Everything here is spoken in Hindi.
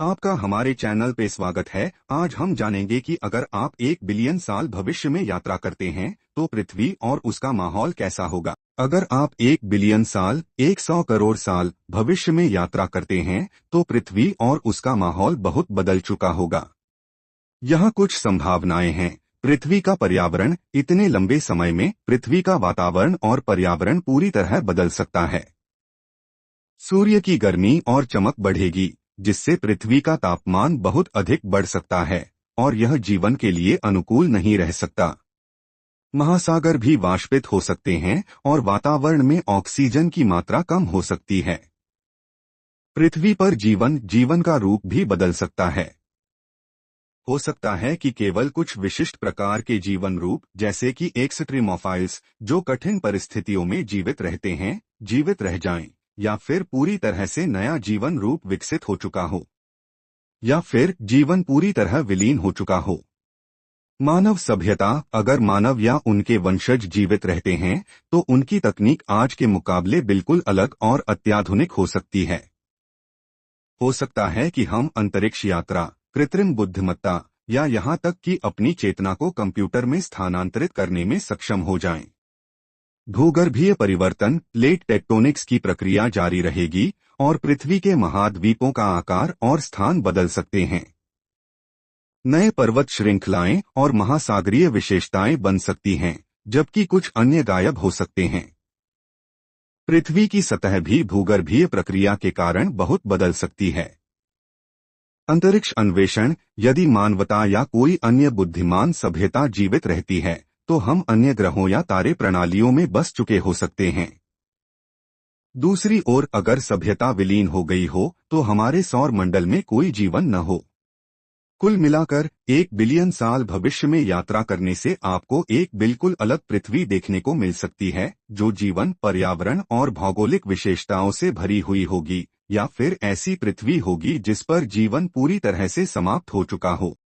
आपका हमारे चैनल पे स्वागत है। आज हम जानेंगे कि अगर आप 1 बिलियन साल भविष्य में यात्रा करते हैं तो पृथ्वी और उसका माहौल कैसा होगा। अगर आप 1 बिलियन साल 100 करोड़ साल भविष्य में यात्रा करते हैं तो पृथ्वी और उसका माहौल बहुत बदल चुका होगा। यहाँ कुछ संभावनाएं हैं। पृथ्वी का पर्यावरण। इतने लंबे समय में पृथ्वी का वातावरण और पर्यावरण पूरी तरह बदल सकता है। सूर्य की गर्मी और चमक बढ़ेगी, जिससे पृथ्वी का तापमान बहुत अधिक बढ़ सकता है और यह जीवन के लिए अनुकूल नहीं रह सकता। महासागर भी वाष्पित हो सकते हैं और वातावरण में ऑक्सीजन की मात्रा कम हो सकती है। पृथ्वी पर जीवन का रूप भी बदल सकता है। हो सकता है कि केवल कुछ विशिष्ट प्रकार के जीवन रूप जैसे कि एक्सट्रीमोफाइल्स, जो कठिन परिस्थितियों में जीवित रहते हैं, जीवित रह जाएं, या फिर पूरी तरह से नया जीवन रूप विकसित हो चुका हो, या फिर जीवन पूरी तरह विलीन हो चुका हो। मानव सभ्यता। अगर मानव या उनके वंशज जीवित रहते हैं तो उनकी तकनीक आज के मुकाबले बिल्कुल अलग और अत्याधुनिक हो सकती है। हो सकता है कि हम अंतरिक्ष यात्रा, कृत्रिम बुद्धिमत्ता या यहाँ तक कि अपनी चेतना को कंप्यूटर में स्थानांतरित करने में सक्षम हो जाएं। भूगर्भीय परिवर्तन, प्लेट टेक्टोनिक्स की प्रक्रिया जारी रहेगी और पृथ्वी के महाद्वीपों का आकार और स्थान बदल सकते हैं। नए पर्वत श्रृंखलाएं और महासागरीय विशेषताएं बन सकती हैं, जबकि कुछ अन्य गायब हो सकते हैं। पृथ्वी की सतह भी भूगर्भीय प्रक्रिया के कारण बहुत बदल सकती है। अंतरिक्ष अन्वेषण। यदि मानवता या कोई अन्य बुद्धिमान सभ्यता जीवित रहती है तो हम अन्य ग्रहों या तारे प्रणालियों में बस चुके हो सकते हैं। दूसरी ओर अगर सभ्यता विलीन हो गई हो तो हमारे सौर मंडल में कोई जीवन न हो। कुल मिलाकर 1 बिलियन साल भविष्य में यात्रा करने से आपको एक बिल्कुल अलग पृथ्वी देखने को मिल सकती है, जो जीवन, पर्यावरण और भौगोलिक विशेषताओं से भरी हुई होगी, या फिर ऐसी पृथ्वी होगी जिस पर जीवन पूरी तरह से समाप्त हो चुका हो।